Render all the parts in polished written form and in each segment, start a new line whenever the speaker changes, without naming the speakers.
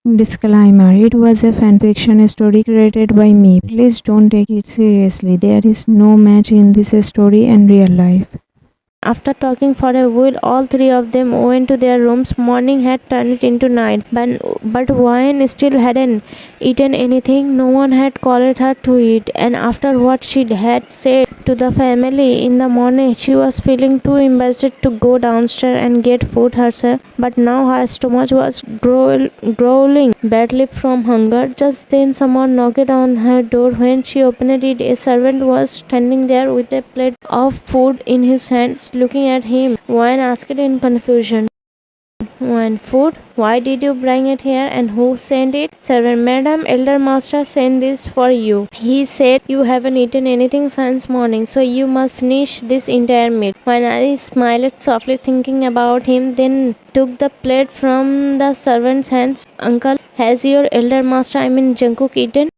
Disclaimer: it was a fanfiction story created by me. Please don't take it seriously. There is no match in this story and real life.
After talking for a while, all three of them went to their rooms. Morning had turned into night, but Wine still hadn't eaten anything. No one had called her to eat, and after what she had said to the family in the morning, she was feeling too embarrassed to go downstairs and get food herself. But now her stomach was growling badly from hunger. Just then, someone knocked on her door. When she opened it, a servant was standing there with a plate of food in his hands, looking at him. Wine asked in confusion, "Wine, food? Why did you bring it here, and who sent it?" "Servant, madam, elder master sent this for you. He said you haven't eaten anything since morning, so you must finish this entire meal." When I smiled softly, thinking about him, then took the plate from the servant's hands. "Uncle, has your elder master, I mean Jungkook, eaten?"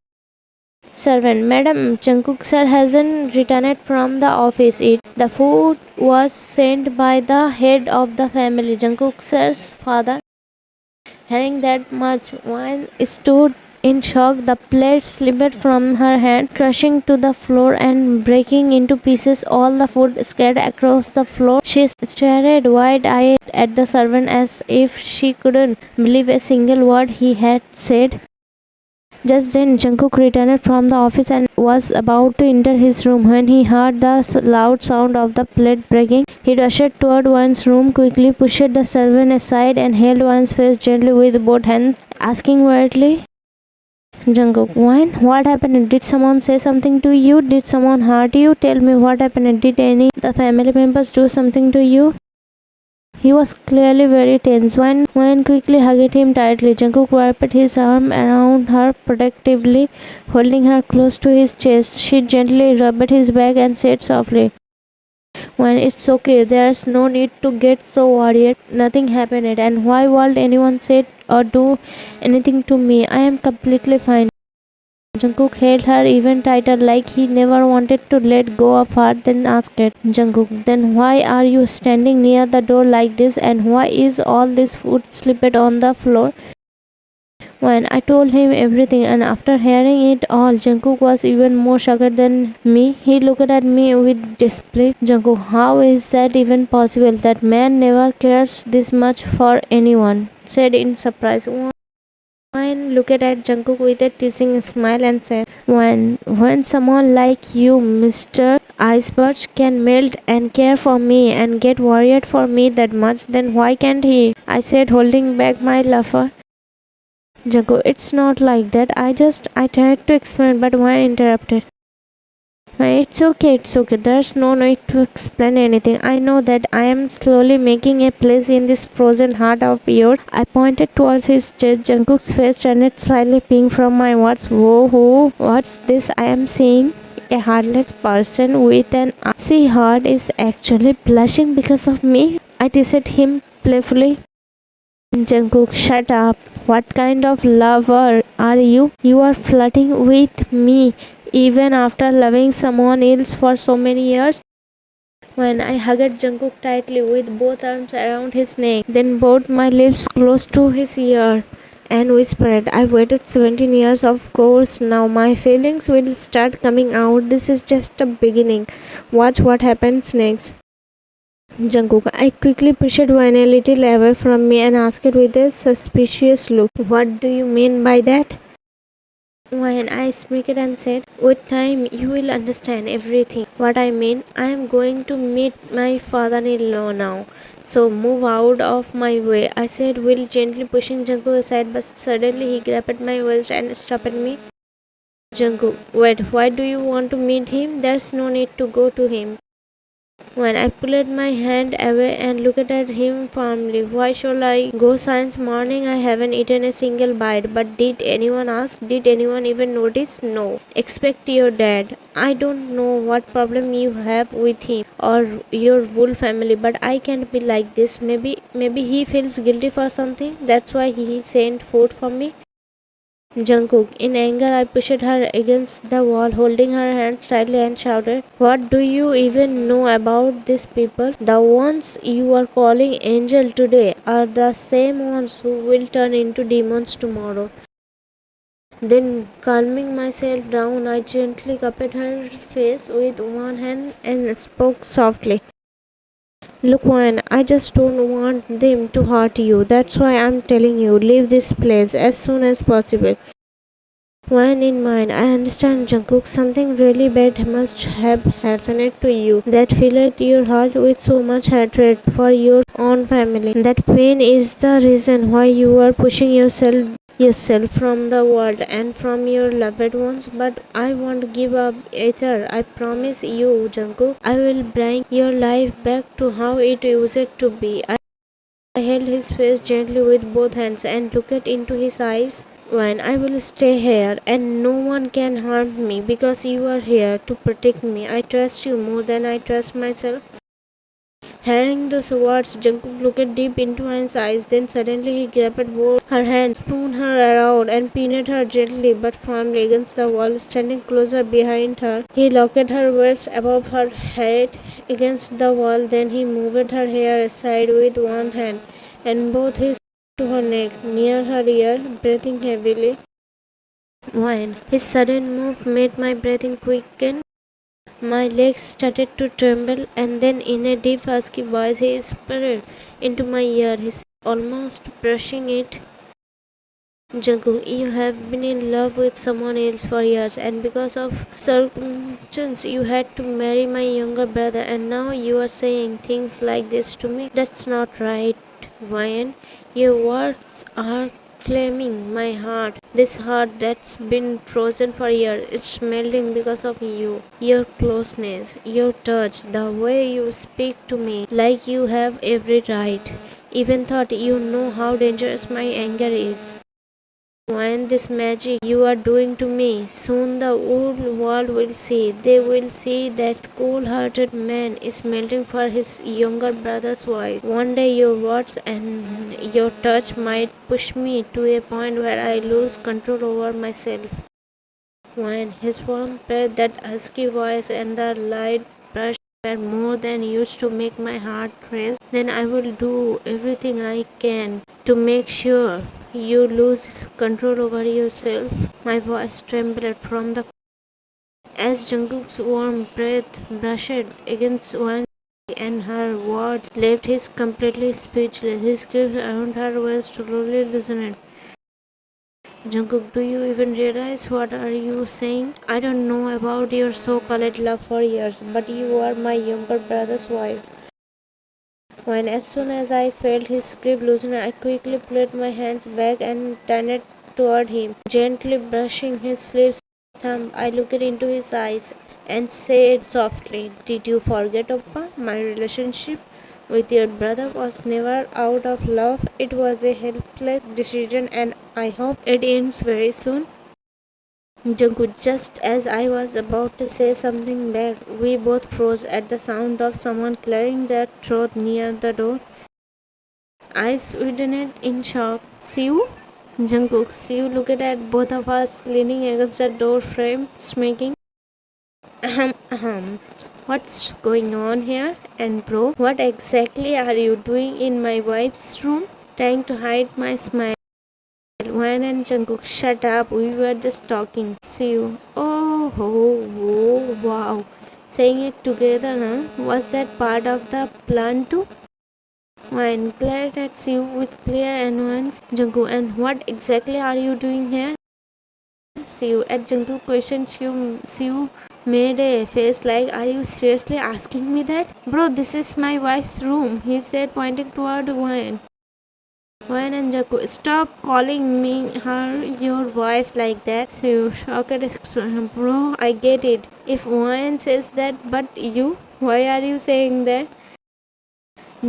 Servant, "Madam, Jungkook sir hasn't returned from the office yet. The food was sent by the head of the family, Jungkook sir's father." Hearing that much, Wine stood in shock. The plate slipped from her hand, crushing to the floor and breaking into pieces. All the food scattered across the floor. She stared wide-eyed at the servant as if she couldn't believe a single word he had said. Just then, Jungkook returned from the office and was about to enter his room when he heard the loud sound of the plate breaking. He rushed toward Wine's room, quickly pushed the servant aside, and held Wine's face gently with both hands, asking worriedly, "Jungkook, Wine, what happened? Did someone say something to you? Did someone hurt you? Tell me what happened. Did any of the family members do something to you?" He was clearly very tense. Wayne quickly hugged him tightly. Jungkook wrapped his arm around her protectively, holding her close to his chest. She gently rubbed his back and said softly, "Wayne, it's okay. There's no need to get so worried. Nothing happened. And why would anyone say or do anything to me? I am completely fine." Jungkook held her even tighter, like he never wanted to let go of her, then asked, "Jungkook, then why are you standing near the door like this, and why is all this food slipped on the floor?" When I told him everything, and after hearing it all, Jungkook was even more shocked than me. He looked at me with disbelief. "Jungkook, how is that even possible? That man never cares this much for anyone," said in surprise. Wayne looked at Jungkook with a teasing smile and said, When someone like you, Mr. Iceberg, can melt and care for me and get worried for me that much, then why can't he?" I said, holding back my laughter. "Jungkook, it's not like that. I tried to explain, but Wayne interrupted. It's okay. There's no need to explain anything. I know that I am slowly making a place in this frozen heart of yours." I pointed towards his chest. Jungkook's face turned slightly pink from my words. Whoa, what's this I am seeing? A heartless person with an icy heart is actually blushing because of me. I teased him playfully. "Jungkook, shut up. What kind of lover are you? You are flirting with me even after loving someone else for so many years." When I hugged Jungkook tightly with both arms around his neck, then brought my lips close to his ear and whispered, "I've waited 17 years, of course. Now my feelings will start coming out. This is just a beginning. Watch what happens next." "Jungkook," I quickly pushed Wayne a little away from me and asked with a suspicious look, "What do you mean by that?" Wayne, I smirked and said, "With time, you will understand everything. What I mean, I am going to meet my father-in-law now. So move out of my way," I said, while gently pushing Jungkook aside, but suddenly he grabbed my waist and stopped me. "Jungkook, wait, why do you want to meet him? There's no need to go to him." When I pulled my hand away and looked at him firmly, "Why should I go since morning? I haven't eaten a single bite." "But did anyone ask? Did anyone even notice?" "No. Expect your dad. I don't know what problem you have with him or your whole family, but I can't be like this. Maybe he feels guilty for something. That's why he sent food for me." Jungkook. In anger, I pushed her against the wall, holding her hands tightly and shouted, "What do you even know about these people? The ones you are calling angel today are the same ones who will turn into demons tomorrow." Then, calming myself down, I gently cupped her face with one hand and spoke softly. "Look, Juan, I just don't want them to hurt you. That's why I'm telling you, leave this place as soon as possible." One in mind, I understand, Jungkook. Something really bad must have happened to you that filled your heart with so much hatred for your own family. That pain is the reason why you are pushing yourself from the world and from your loved ones. But I won't give up either. I promise you, Jungkook. I will bring your life back to how it used to be. I held his face gently with both hands and looked into his eyes. "When I will stay here and no one can harm me because you are here to protect me. I trust you more than I trust myself." Hearing those words, Jungkook looked deep into his eyes. Then suddenly he grabbed both her hands, spun her around, and pinned her gently but firmly against the wall. Standing closer behind her, he locked her waist above her head against the wall. Then he moved her hair aside with one hand and both his to her neck, near her ear, breathing heavily. When his sudden move made my breathing quicken, my legs started to tremble, and then in a deep husky voice he whispered into my ear, his almost brushing it. "Jungkook, you have been in love with someone else for years, and because of circumstances you had to marry my younger brother, and now you are saying things like this to me? That's not right, Ryan. Your words are claiming my heart. This heart that's been frozen for years. It's melting because of you. Your closeness, your touch, the way you speak to me like you have every right. Even thought you know how dangerous my anger is. When this magic you are doing to me, soon the whole world will see. They will see that cold-hearted man is melting for his younger brother's wife. One day your words and your touch might push me to a point where I lose control over myself." When his warm breath, that husky voice, and the light brush were more than used to make my heart race, "Then I will do everything I can to make sure you lose control over yourself." My voice trembled from the as Jungkook's warm breath brushed against one and her words left him completely speechless. His grip around her waist slowly loosened. "Jungkook, do you even realize what are you saying? I don't know about your so-called love for years, but you are my younger brother's wife." When as soon as I felt his grip loosen, I quickly pulled my hands back and turned toward him, gently brushing his sleeves with my thumb. I looked into his eyes and said softly, "Did you forget, Oppa? My relationship with your brother was never out of love. It was a helpless decision, and I hope it ends very soon." Jungkook, just as I was about to say something back, we both froze at the sound of someone clearing their throat near the door. Eyes widened in shock. "Siu?" Jungkook, Siu looked at both of us, leaning against the door frame, smirking. "Ahem, ahem. What's going on here? And bro, what exactly are you doing in my wife's room?" Trying to hide my smile. Wan and Jungkook, "Shut up, we were just talking." "Siu, oh, wow." Saying it together, huh? Was that part of the plan too? Wan glared at Siu with clear annoyance. "Jungkook, and what exactly are you doing here?" Siu, at Jungkook question, Siu made a face like, "Are you seriously asking me that?" "Bro, this is my wife's room," he said, pointing toward Wan. Wan and Jungkook, "Stop calling me her your wife like that." Siu shocked expression. "Bro, I get it. If Wan says that, but you, why are you saying that?"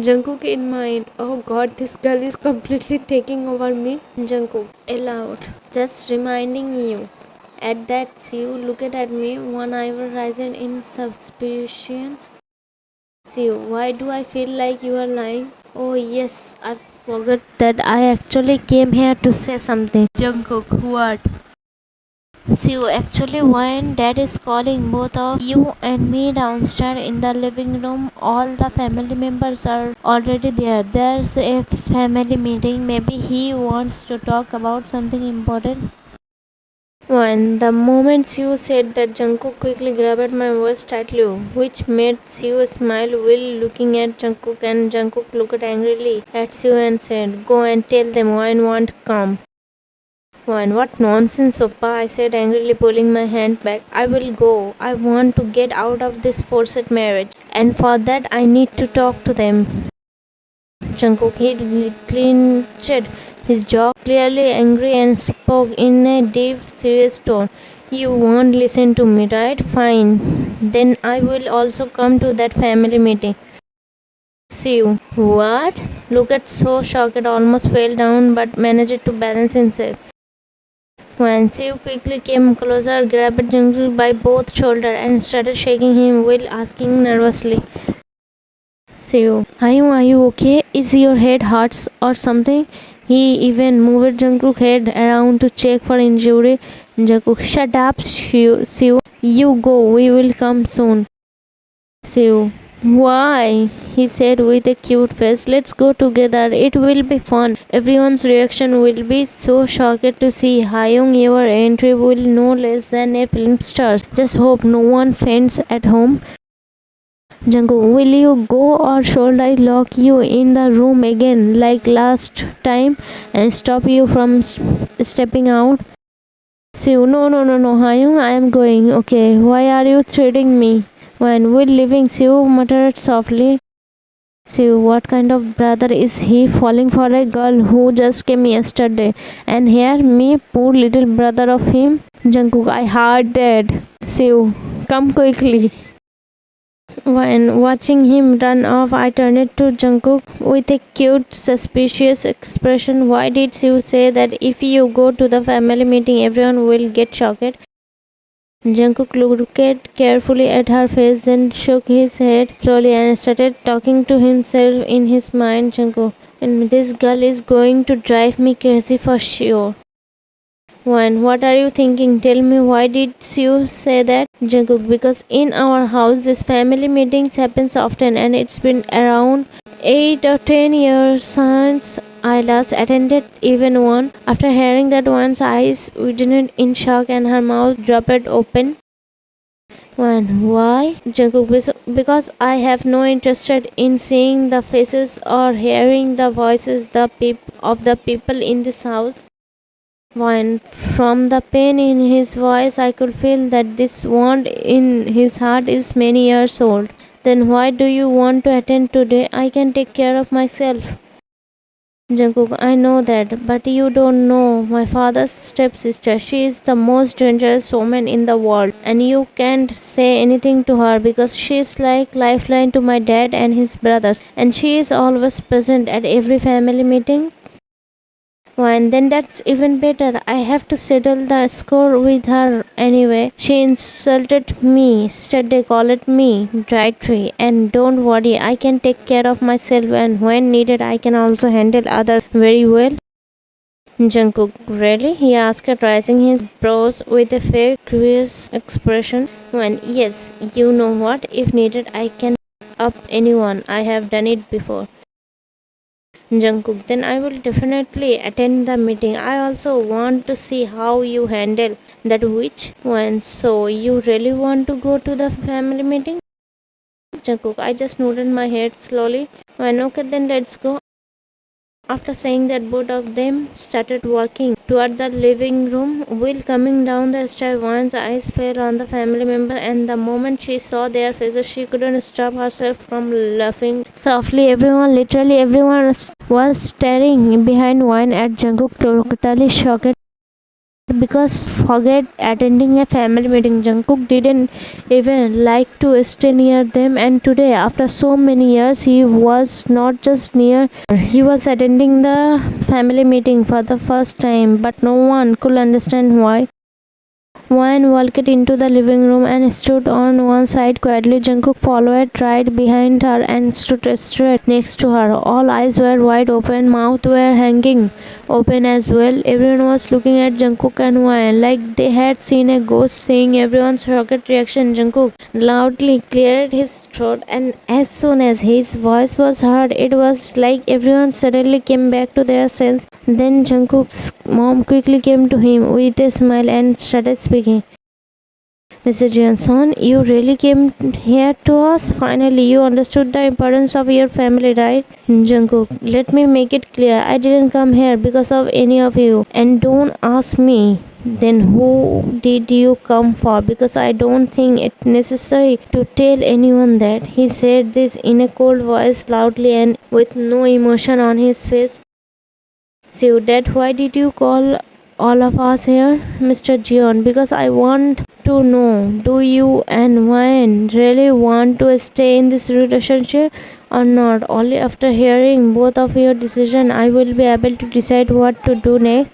Jungkook in mind, "Oh god, this girl is completely taking over me." Jungkook, aloud, "Just reminding you." At that, Siu looked at me, one eyebrow rising in suspicion. "Siu, why do I feel like you are lying?" "Oh yes, I Forget that I actually came here to say something. Jungkook, what? So actually when dad is calling both of you and me downstairs in the living room, all the family members are already there. There's a family meeting. Maybe he wants to talk about something important. When the moment Siu said that, Jungkook quickly grabbed my waist tightly, which made Siu smile while looking at Jungkook, and Jungkook looked angrily at Siu and said, "Go and tell them Wine won't come." Wine, what nonsense, Oppa, I said angrily, pulling my hand back. I will go. I want to get out of this forced marriage, and for that I need to talk to them. Jungkook, he clenched his jaw, clearly angry, and spoke in a deep, serious tone. You won't listen to me, right? Fine. Then I will also come to that family meeting. See you. What? Looked so shocked, almost fell down, but managed to balance himself. When Siu quickly came closer, grabbed Jungkook by both shoulders and started shaking him while asking nervously, Siu, are you okay? Is your head hurts or something? He even moved Jungkook's head around to check for injury. Jungkook, shut up, Siu. You go, we will come soon. Siu, why? He said with a cute face. Let's go together. It will be fun. Everyone's reaction will be so shocked to see Hyung. Your entry will no less than a film star. Just hope no one faints at home. Jungkook, will you go or should I lock you in the room again like last time and stop you from stepping out? Siu, no, Hyung, I am going. Okay, why are you threatening me? When we're leaving, Siu muttered softly. Siu, what kind of brother is he, falling for a girl who just came yesterday? And here, me, poor little brother of him. Jungkook, I heard that. Siu, come quickly. When watching him run off, I turned to Jungkook with a cute, suspicious expression. Why did Siu say that if you go to the family meeting, everyone will get shocked? Jungkook looked carefully at her face, then shook his head slowly and started talking to himself in his mind. Jungkook, and this girl is going to drive me crazy for sure. What are you thinking? Tell me, why did you say that? Jungkook, because in our house this family meetings happens often and it's been around 8 or 10 years since I last attended even one. After hearing that, one's eyes widened in shock and her mouth dropped open. Why? Jungkook, because I have no interest in seeing the faces or hearing the voices of the people in this house. From the pain in his voice, I could feel that this wound in his heart is many years old. Then why do you want to attend today? I can take care of myself. Jungkook, I know that, but you don't know my father's stepsister. She is the most dangerous woman in the world, and you can't say anything to her because she is like lifeline to my dad and his brothers, and she is always present at every family meeting. Then that's even better. I have to settle the score with her anyway. She insulted me, yesterday called me traitor, and don't worry, I can take care of myself, and when needed I can also handle others very well. Jungkook, really? He asked, raising his brows with a fake curious expression. Yes, you know what? If needed, I can up anyone. I have done it before. Jungkook, then I will definitely attend the meeting. I also want to see how you handle that witch. So you really want to go to the family meeting? Jungkook, I just nodded my head slowly. Okay, then let's go. After saying that, both of them started walking toward the living room. While coming down the stairs, Wan's eyes fell on the family member, and the moment she saw their faces, she couldn't stop herself from laughing softly. Literally everyone was staring behind Wan at Jungkook, totally shocked. Because forget attending a family meeting, Jungkook didn't even like to stay near them, and today, after so many years, he was not just near, he was attending the family meeting for the first time, but no one could understand why. Wayne walked into the living room and stood on one side quietly. Jungkook followed right behind her and stood straight next to her. All eyes were wide open, mouths were hanging open as well. Everyone was looking at Jungkook and Wayne like they had seen a ghost. Seeing everyone's shocked reaction, Jungkook loudly cleared his throat, and as soon as his voice was heard, it was like everyone suddenly came back to their sense. Then Jungkook's mom quickly came to him with a smile and started speaking. Mr. Johnson, you really came here to us? Finally, you understood the importance of your family, right? Jungkook, let me make it clear. I didn't come here because of any of you. And don't ask me. Then who did you come for? Because I don't think it's necessary to tell anyone that. He said this in a cold voice, loudly and with no emotion on his face. So, Dad, why did you call all of us here? Mr. Jion, because I want to know, do you and Wayne really want to stay in this relationship or not? Only after hearing both of your decision, I will be able to decide what to do next.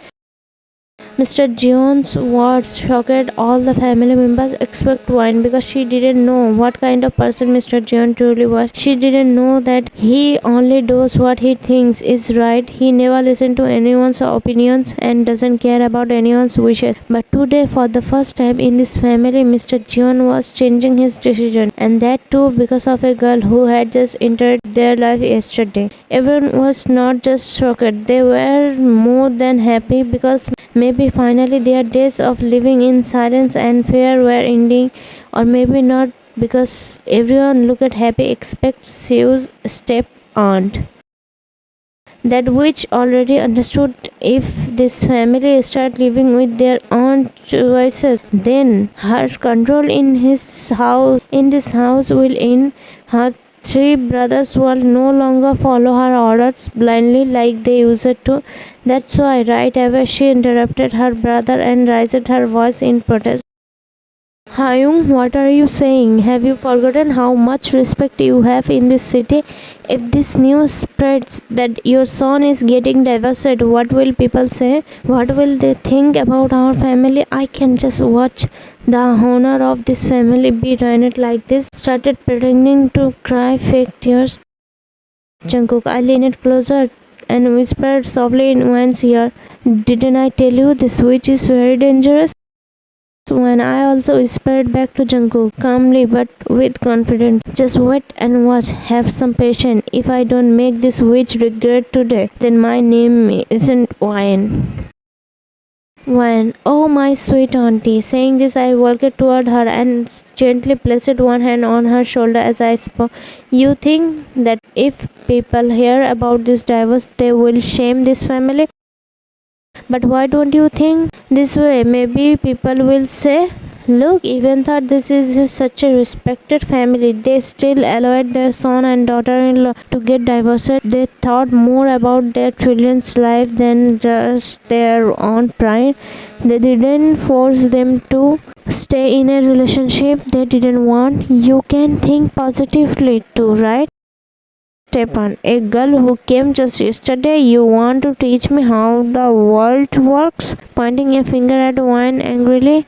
Mr. Jion's words shocked all the family members except Wayne because she didn't know what kind of person Mr. Jion truly was. She didn't know that he only does what he thinks is right. He never listens to anyone's opinions and doesn't care about anyone's wishes. But today, for the first time in this family, Mr. Jion was changing his decision, and that too because of a girl who had just entered their life yesterday. Everyone was not just shocked, they were more than happy because maybe finally their days of living in silence and fear were ending, or maybe not, because everyone looked happy except Seu's step aunt. That witch already understood if this family start living with their own choices, then her control in this house will end. Her three brothers will no longer follow her orders blindly like they used to. That's why right away she interrupted her brother and raised her voice in protest. Hyung, what are you saying? Have you forgotten how much respect you have in this city? If this news spreads that your son is getting divorced, what will people say? What will they think about our family? I can just watch the honor of this family be ruined like this. Started pretending to cry fake tears. Jungkook, I leaned closer and whispered softly in Wan's ear. Didn't I tell you this witch is very dangerous? When I also whispered back to Jungkook, calmly but with confidence, just wait and watch, have some patience. If I don't make this witch regret today, then my name isn't Wayne. Wayne, oh my sweet auntie. Saying this, I walked toward her and gently placed one hand on her shoulder as I spoke. You think that if people hear about this divorce, they will shame this family? But why don't you think this way? Maybe people will say, look, even though this is such a respected family, they still allowed their son and daughter-in-law to get divorced. They thought more about their children's life than just their own pride. They didn't force them to stay in a relationship they didn't want. You can think positively too, right? Stepan, a girl who came just yesterday, you want to teach me how the world works? Pointing a finger at Wayne angrily.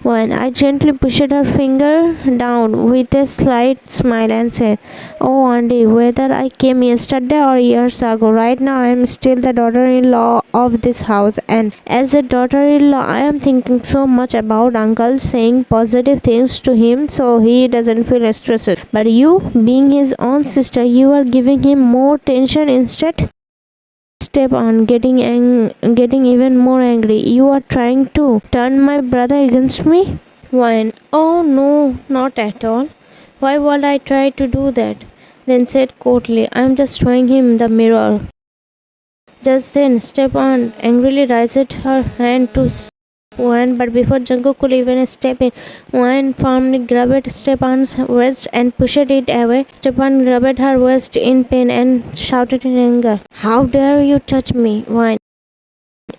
Wayne, I gently pushed her finger down with a slight smile and said, oh auntie, whether I came yesterday or years ago, right now I am still the daughter-in-law of this house, and as a daughter-in-law I am thinking so much about uncle, saying positive things to him so he doesn't feel stressed. But you, being his own sister, you are giving him more tension instead. Step on getting even more angry. You are trying to turn my brother against me? Wayne, oh no, not at all. Why would I try to do that? Then said coldly, I am just showing him the mirror. Just then, Step on angrily raised her hand to Wayne, but before Jungkook could even step in, Wayne firmly grabbed Stepan's waist and pushed it away. Stepan grabbed her waist in pain and shouted in anger, how dare you touch me, Wayne?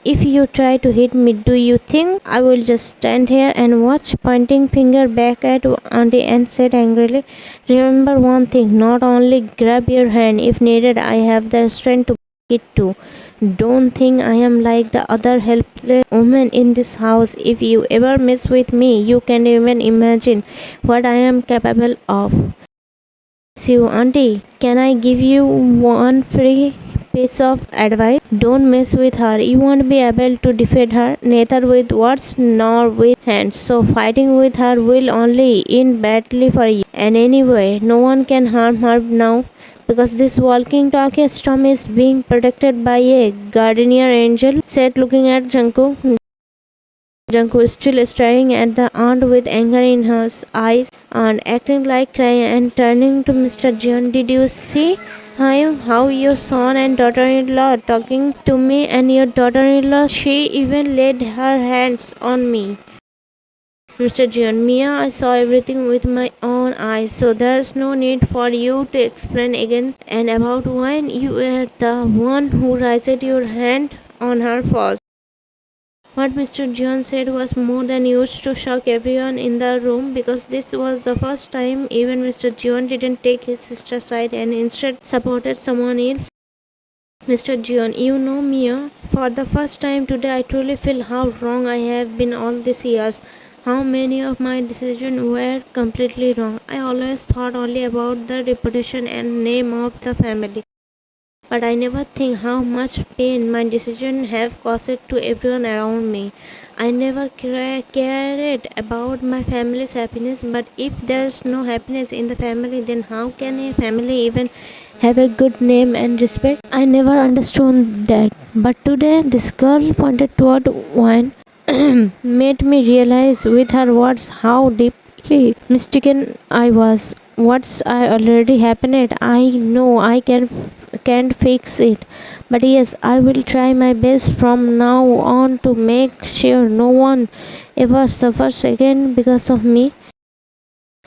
If you try to hit me, do you think I will just stand here and watch? Pointing finger back at Auntie and said angrily, remember one thing, not only grab your hand if needed, I have the strength to break it too. Don't think I am like the other helpless women in this house. If you ever mess with me, you can't even imagine what I am capable of. So, auntie, can I give you one free piece of advice? Don't mess with her. You won't be able to defeat her, neither with words nor with hands. So, fighting with her will only end badly for you. And anyway, no one can harm her now because this walking talking storm is being protected by a guardian angel, said looking at Jungkook. Jungkook still staring at the aunt with anger in her eyes and acting like crying and turning to Mr. John. Did you see how your son and daughter-in-law talking to me, and your daughter-in-law, she even laid her hands on me. Mr. John, Mia, I saw everything with my own eyes, so there's no need for you to explain again. And about when you were the one who raised your hand on her first. What Mr. John said was more than used to shock everyone in the room, because this was the first time even Mr. John didn't take his sister's side and instead supported someone else. Mr. John, you know, Mia, for the first time today I truly feel how wrong I have been all these years. How many of my decisions were completely wrong. I always thought only about the reputation and name of the family. But I never think how much pain my decisions have caused to everyone around me. I never cared about my family's happiness, but if there's no happiness in the family, then how can a family even have a good name and respect? I never understood that. But today, this girl pointed toward wine made me realize with her words how deeply mistaken I was. What's I already happened, I know I can't fix it. But yes, I will try my best from now on to make sure no one ever suffers again because of me.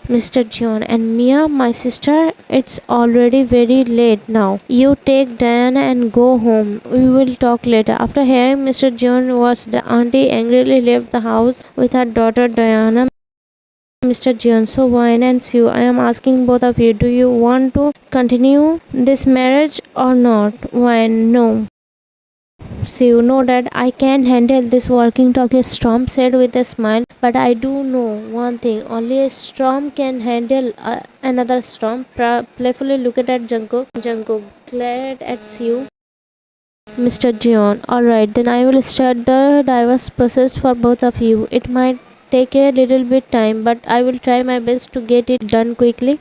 Mr. John and Mia, my sister, it's already very late now. You take Diana and go home. We will talk later. After hearing Mr. John was the auntie angrily left the house with her daughter Diana. Mr. John, so wine and Sue, I am asking both of you, do you want to continue this marriage or not? Wine, no. Sue, no, Dad, I can't handle this walking talking storm, said with a smile. But I do know one thing, only a storm can handle another storm. Playfully looked at Jungkook. Jungkook glared at Sue. Mr. John, alright, then I will start the divorce process for both of you. It might take a little bit time, but I will try my best to get it done quickly.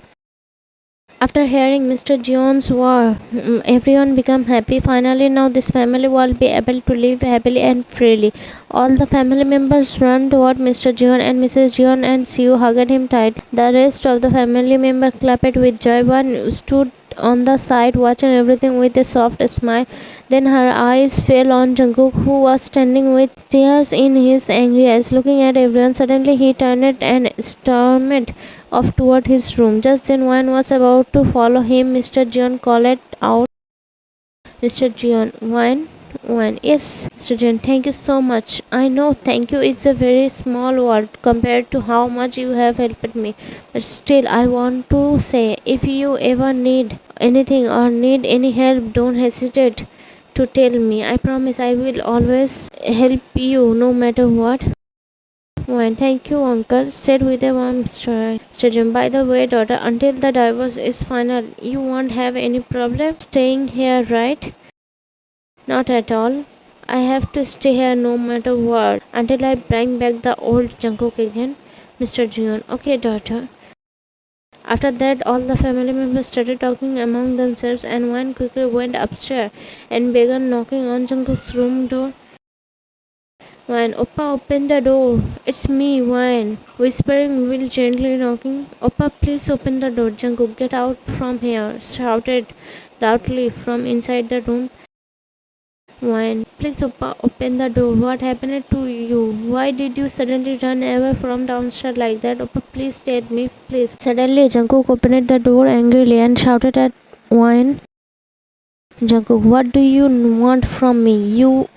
After hearing Mr. John's war, everyone became happy. Finally, now this family will be able to live happily and freely. All the family members ran toward Mr. John and Mrs. John and Sue hugged him tight. The rest of the family members clapped with joy. One stood on the side watching everything with a soft smile. Then her eyes fell on Jungkook, who was standing with tears in his angry eyes, looking at everyone. Suddenly he turned and stormed off toward his room. Just then one was about to follow him. Mr. John called out, Mr. John, one. Yes, Mr. John, thank you so much. I know thank you is a very small word compared to how much you have helped me. But still, I want to say, if you ever need anything or need any help, don't hesitate to tell me. I promise I will always help you no matter what. Well, thank you, uncle, said with a warm smile. By the way, daughter, until the divorce is final, you won't have any problem staying here, right? Not at all. I have to stay here no matter what until I bring back the old Jungkook again. Mr. Jion, okay, daughter. After that, all the family members started talking among themselves, and one quickly went upstairs and began knocking on Jungkook's room door. Wine, Oppa, open the door. It's me, Wine. Whispering, Will gently knocking. Oppa, please open the door. Jungkook, get out from here. Shouted loudly from inside the room. Wine, please, Oppa, open the door. What happened to you? Why did you suddenly run away from downstairs like that? Oppa, please tell me, please. Suddenly, Jungkook opened the door angrily and shouted at Wine. Jungkook, what do you want from me?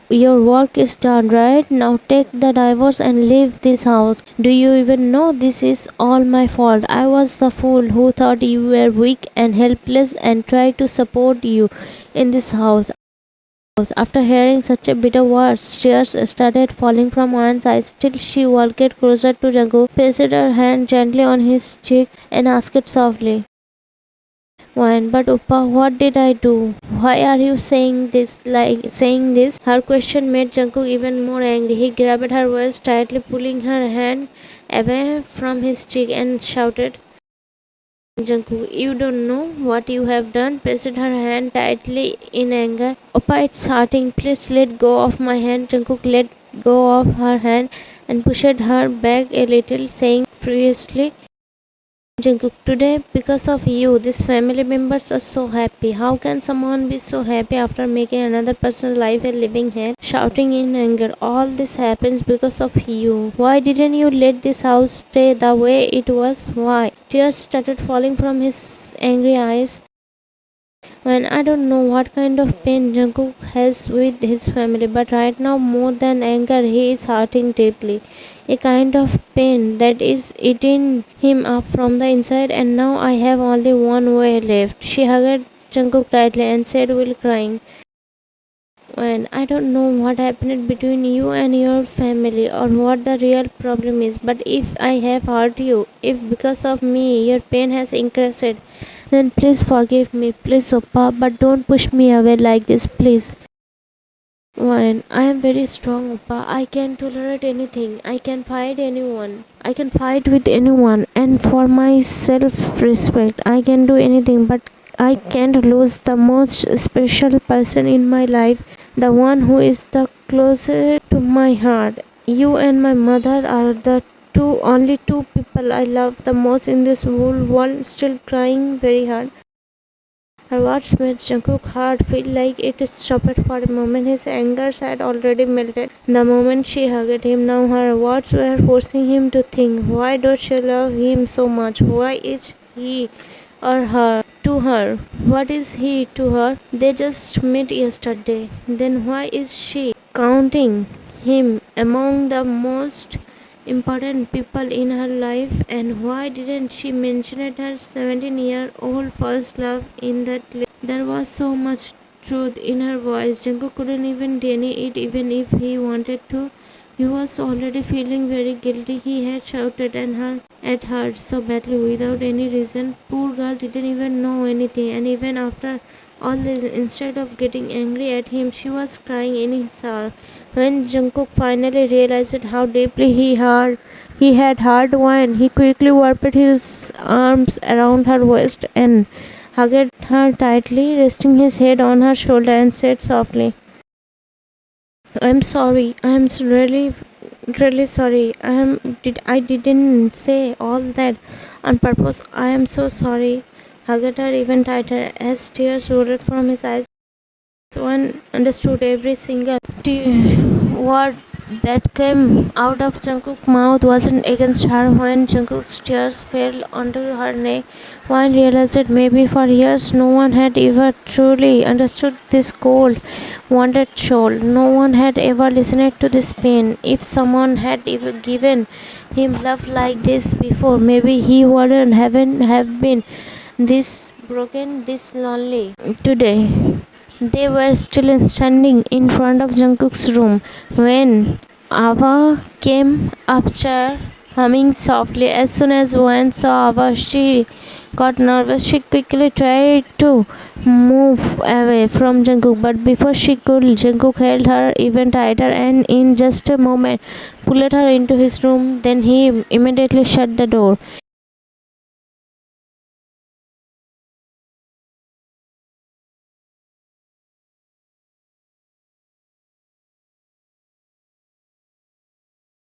Your work is done, right? Now take the divorce and leave this house. Do you even know this is all my fault? I was the fool who thought you were weak and helpless and tried to support you in this house. After hearing such a bitter words, tears started falling from Wan's eyes. Till she walked closer to Jungkook, placed her hand gently on his cheek, and asked softly, "Wan, but Uppa, what did I do? Why are you saying this?" Her question made Jungkook even more angry. He grabbed her waist tightly, pulling her hand away from his cheek, and shouted, "Jungkook, you don't know what you have done." Pressed her hand tightly in anger. "Oppa, it's hurting. Please let go of my hand." Jungkook let go of her hand and pushed her back a little, saying furiously, "Jungkook, today, because of you, these family members are so happy. How can someone be so happy after making another person's life a living hell?" Shouting in anger, "All this happens because of you. Why didn't you let this house stay the way it was? Why?" Tears started falling from his angry eyes. And I don't know what kind of pain Jungkook has with his family, but right now, more than anger, he is hurting deeply. A kind of pain that is eating him up from the inside, and now I have only one way left. She hugged Jungkook tightly and said while crying, "And I don't know what happened between you and your family or what the real problem is, but if I have hurt you, if because of me your pain has increased, then please forgive me, please Oppa, but don't push me away like this, please." When I am very strong, Oppa, I can tolerate anything, I can fight anyone, I can fight with anyone, and for my self respect, I can do anything, but I can't lose the most special person in my life, the one who is the closest to my heart. You and my mother are the only two people I love the most in this whole world. Still crying very hard. Her words made Jungkook's heart feel like it stopped for a moment. His anger had already melted. The moment she hugged him, now her words were forcing him to think. Why does she love him so much? Why is he or her to her? What is he to her? They just met yesterday. Then why is she counting him among the most important people in her life? And why didn't she mention it her 17-year-old first love in that list? There was so much truth in her voice. Jungkook couldn't even deny it even if he wanted to. He was already feeling very guilty. He had shouted at her so badly without any reason. Poor girl didn't even know anything, and even after all this, instead of getting angry at him, she was crying in his arms. When Jungkook finally realized how deeply he had hurt Won, he quickly wrapped his arms around her waist and hugged her tightly, resting his head on her shoulder and said softly, "I'm sorry. I'm really, really sorry. I didn't say all that on purpose. I am so sorry." Hugged her even tighter as tears rolled from his eyes. One understood every single word that came out of Jungkook's mouth wasn't against her. When Jungkook's tears fell onto her neck, one realized that maybe for years no one had ever truly understood this cold, wounded soul. No one had ever listened to this pain. If someone had ever given him love like this before, maybe he wouldn't have been this broken, this lonely. Today, they were still standing in front of Jungkook's room when Ava came upstairs humming softly. As soon as Wan saw Ava, she got nervous. She quickly tried to move away from Jungkook, but before she could, Jungkook held her even tighter and in just a moment pulled her into his room. Then he immediately shut the door.